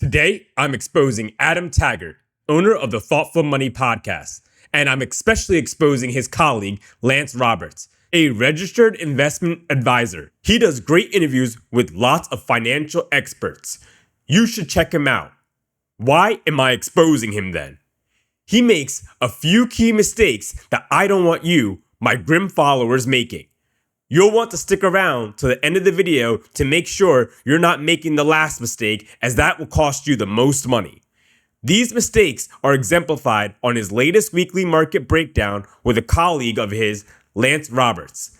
Today, I'm exposing Adam Taggart, owner of the Thoughtful Money podcast, and I'm especially exposing his colleague, Lance Roberts, a registered investment advisor. He does great interviews with lots of financial experts. You should check him out. Why am I exposing him then? He makes a few key mistakes that I don't want you, my grim followers, making. You'll want to stick around to the end of the video to make sure you're not making the last mistake, as that will cost you the most money. These mistakes are exemplified on his latest weekly market breakdown with a colleague of his, Lance Roberts.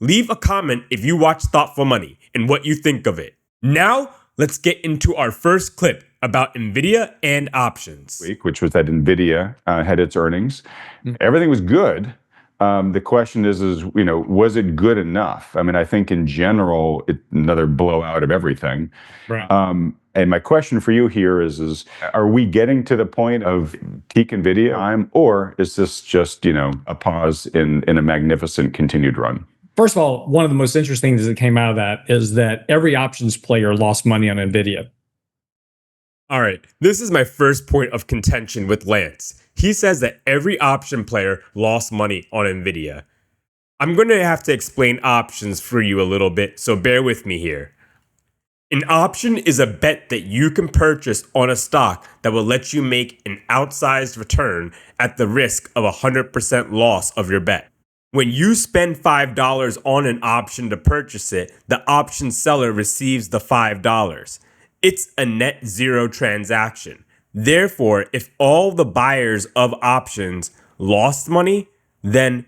Leave a comment if you watch Thoughtful Money and what you think of it. Now, let's get into our first clip about NVIDIA and options. Which was that NVIDIA had its earnings. Everything was good. The question is, was it good enough? I mean, I think in general, another blowout of everything. Right. And my question for you here is are we getting to the point of peak NVIDIA time, or is this just, a pause in a magnificent continued run? First of all, one of the most interesting things that came out of that is that every options player lost money on NVIDIA. All right, this is my first point of contention with Lance. He says that every option player lost money on NVIDIA. I'm going to have to explain options for you a little bit, so bear with me here. An option is a bet that you can purchase on a stock that will let you make an outsized return at the risk of 100% loss of your bet. When you spend $5 on an option to purchase it, the option seller receives the $5. It's a net zero transaction. Therefore, if all the buyers of options lost money, then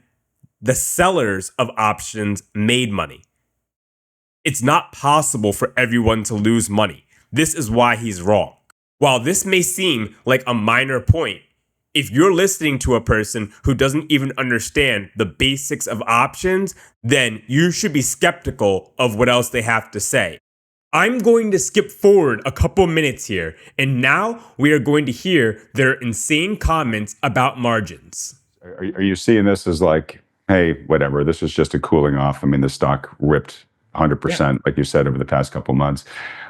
the sellers of options made money. It's not possible for everyone to lose money. This is why he's wrong. While this may seem like a minor point, if you're listening to a person who doesn't even understand the basics of options, then you should be skeptical of what else they have to say. I'm going to skip forward a couple minutes here, and now we are going to hear their insane comments about margins. Are you seeing this as like, hey, whatever, this is just a cooling off? I mean, the stock ripped 100%, like you said, over the past couple months.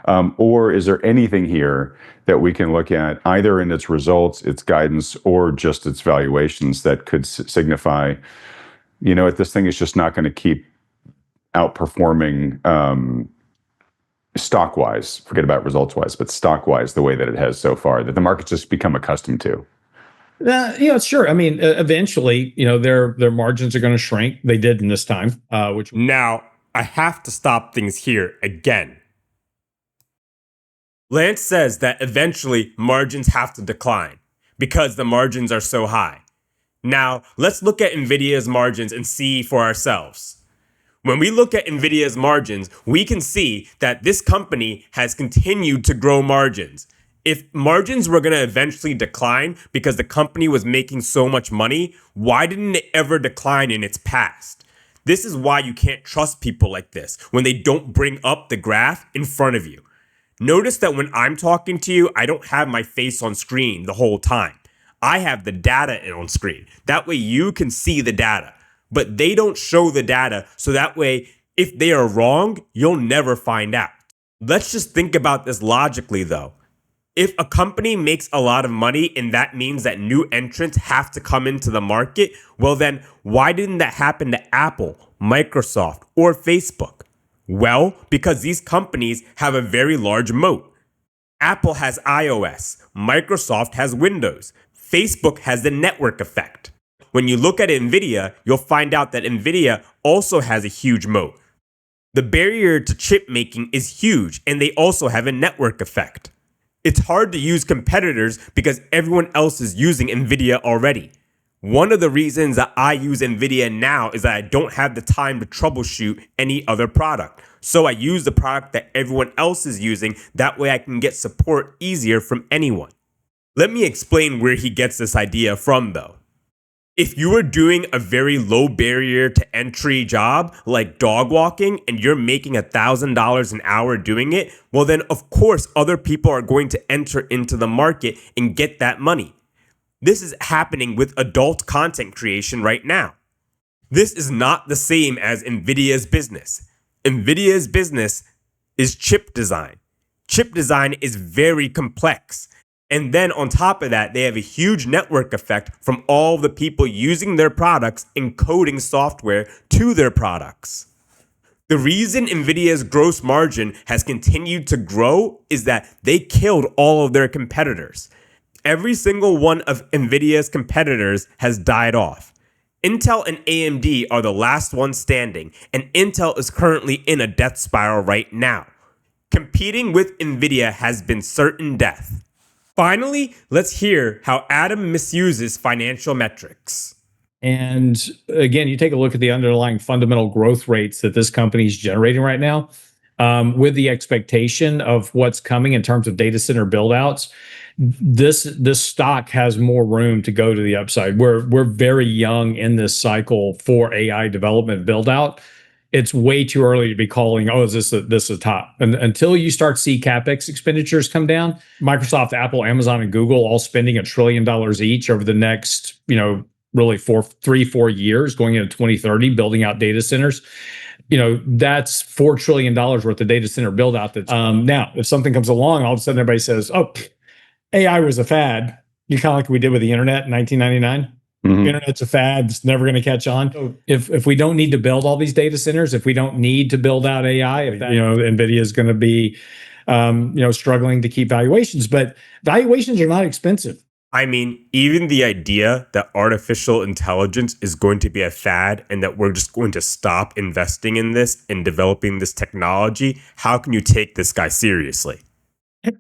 Or is there anything here that we can look at, either in its results, its guidance, or just its valuations, that could signify, this thing is just not going to keep outperforming stock-wise, forget about results-wise, but stock-wise, the way that it has so far, that the market's just become accustomed to? Sure. I mean, eventually, their margins are going to shrink. They did in this time. Now, I have to stop things here again. Lance says that eventually margins have to decline because the margins are so high. Now, let's look at NVIDIA's margins and see for ourselves. When we look at NVIDIA's margins, we can see that this company has continued to grow margins. If margins were going to eventually decline because the company was making so much money, why didn't it ever decline in its past? This is why you can't trust people like this when they don't bring up the graph in front of you. Notice that when I'm talking to you, I don't have my face on screen the whole time. I have the data on screen. That way you can see the data. But they don't show the data, so that way, if they are wrong, you'll never find out. Let's just think about this logically, though. If a company makes a lot of money and that means that new entrants have to come into the market, well then, why didn't that happen to Apple, Microsoft, or Facebook? Well, because these companies have a very large moat. Apple has iOS, Microsoft has Windows, Facebook has the network effect. When you look at NVIDIA, you'll find out that NVIDIA also has a huge moat. The barrier to chip making is huge, and they also have a network effect. It's hard to use competitors because everyone else is using NVIDIA already. One of the reasons that I use NVIDIA now is that I don't have the time to troubleshoot any other product. So I use the product that everyone else is using. That way I can get support easier from anyone. Let me explain where he gets this idea from, though. If you are doing a very low barrier to entry job like dog walking and you're making $1,000 an hour doing it, well then of course other people are going to enter into the market and get that money. This is happening with adult content creation right now. This is not the same as NVIDIA's business. NVIDIA's business is chip design. chip design is very complex. And then on top of that, they have a huge network effect from all the people using their products and coding software to their products. The reason NVIDIA's gross margin has continued to grow is that they killed all of their competitors. Every single one of NVIDIA's competitors has died off. Intel and AMD are the last ones standing, and Intel is currently in a death spiral right now. Competing with NVIDIA has been certain death. Finally, let's hear how Adam misuses financial metrics. And again, you take a look at the underlying fundamental growth rates that this company is generating right now, with the expectation of what's coming in terms of data center buildouts. This stock has more room to go to the upside. We're very young in this cycle for AI development buildout. It's way too early to be calling, oh, is this a top? And until you start to see CapEx expenditures come down, Microsoft, Apple, Amazon, and Google all spending $1 trillion each over the next, really 3-4 years going into 2030, building out data centers. That's $4 trillion worth of data center build out. That's now, if something comes along, all of a sudden everybody says, oh, AI was a fad. You kind of like we did with the internet in 1999. Mm-hmm. Internet's a fad. It's never going to catch on. So if we don't need to build all these data centers, if we don't need to build out AI, if that, NVIDIA is going to be, struggling to keep valuations, but valuations are not expensive. I mean, even the idea that artificial intelligence is going to be a fad and that we're just going to stop investing in this and developing this technology, how can you take this guy seriously?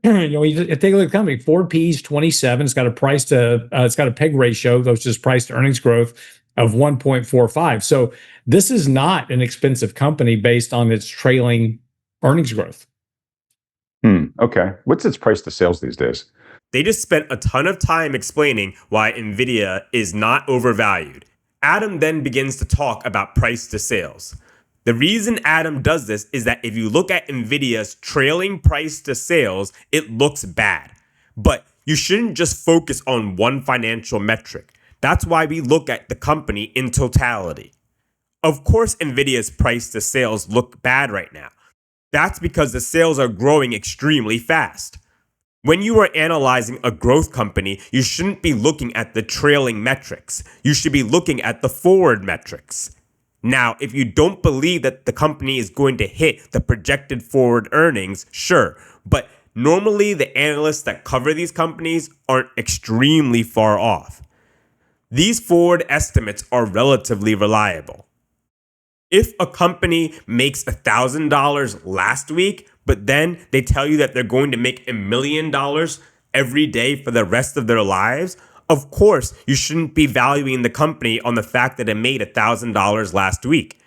You take a look at the company. Ford P's 27. It's got a PEG ratio, which is price to earnings growth of 1.45. So this is not an expensive company based on its trailing earnings growth. Okay. What's its price to sales these days? They just spent a ton of time explaining why NVIDIA is not overvalued. Adam then begins to talk about price to sales. The reason Adam does this is that if you look at NVIDIA's trailing price to sales, it looks bad. But you shouldn't just focus on one financial metric. That's why we look at the company in totality. Of course, NVIDIA's price to sales look bad right now. That's because the sales are growing extremely fast. When you are analyzing a growth company, you shouldn't be looking at the trailing metrics. You should be looking at the forward metrics. Now, if you don't believe that the company is going to hit the projected forward earnings, sure. But normally the analysts that cover these companies aren't extremely far off. These forward estimates are relatively reliable. If a company makes $1,000 last week, but then they tell you that they're going to make $1 million every day for the rest of their lives, of course, you shouldn't be valuing the company on the fact that it made $1,000 last week.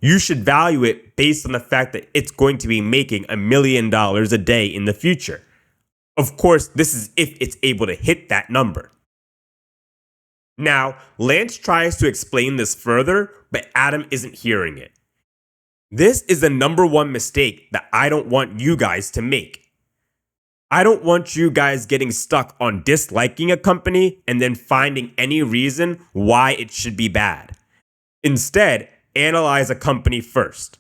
You should value it based on the fact that it's going to be making $1 million a day in the future. Of course, this is if it's able to hit that number. Now, Lance tries to explain this further, but Adam isn't hearing it. This is the number one mistake that I don't want you guys to make. I don't want you guys getting stuck on disliking a company and then finding any reason why it should be bad. Instead, analyze a company first.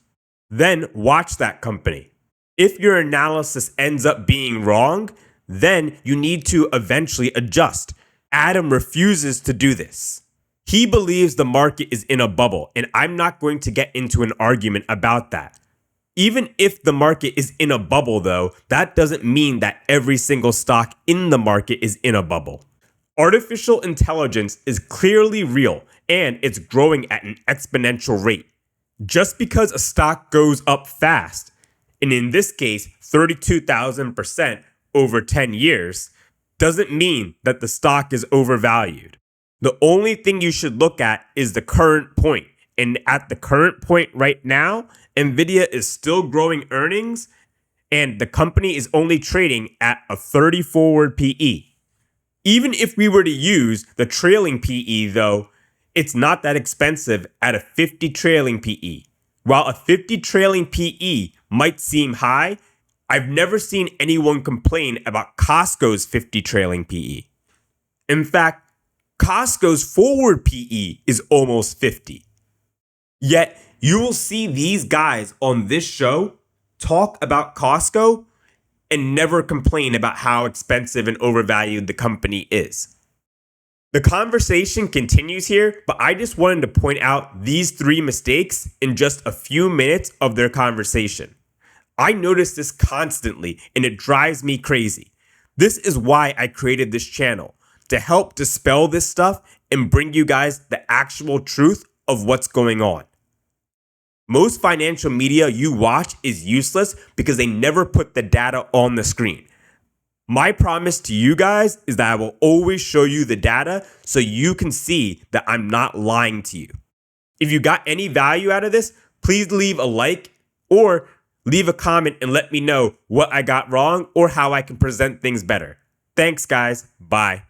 Then watch that company. If your analysis ends up being wrong, then you need to eventually adjust. Adam refuses to do this. He believes the market is in a bubble, and I'm not going to get into an argument about that. Even if the market is in a bubble, though, that doesn't mean that every single stock in the market is in a bubble. Artificial intelligence is clearly real, and it's growing at an exponential rate. Just because a stock goes up fast, and in this case, 32,000% over 10 years, doesn't mean that the stock is overvalued. The only thing you should look at is the current point. And at the current point right now, NVIDIA is still growing earnings, and the company is only trading at a 30 forward PE. Even if we were to use the trailing PE, though, it's not that expensive at a 50 trailing PE. While a 50 trailing PE might seem high, I've never seen anyone complain about Costco's 50 trailing PE. In fact, Costco's forward PE is almost 50. Yet, you will see these guys on this show talk about Costco, and never complain about how expensive and overvalued the company is. The conversation continues here, but I just wanted to point out these 3 mistakes in just a few minutes of their conversation. I notice this constantly and it drives me crazy. This is why I created this channel, to help dispel this stuff and bring you guys the actual truth of what's going on. Most financial media you watch is useless because they never put the data on the screen. My promise to you guys is that I will always show you the data so you can see that I'm not lying to you. If you got any value out of this, please leave a like or leave a comment and let me know what I got wrong or how I can present things better. Thanks, guys. Bye.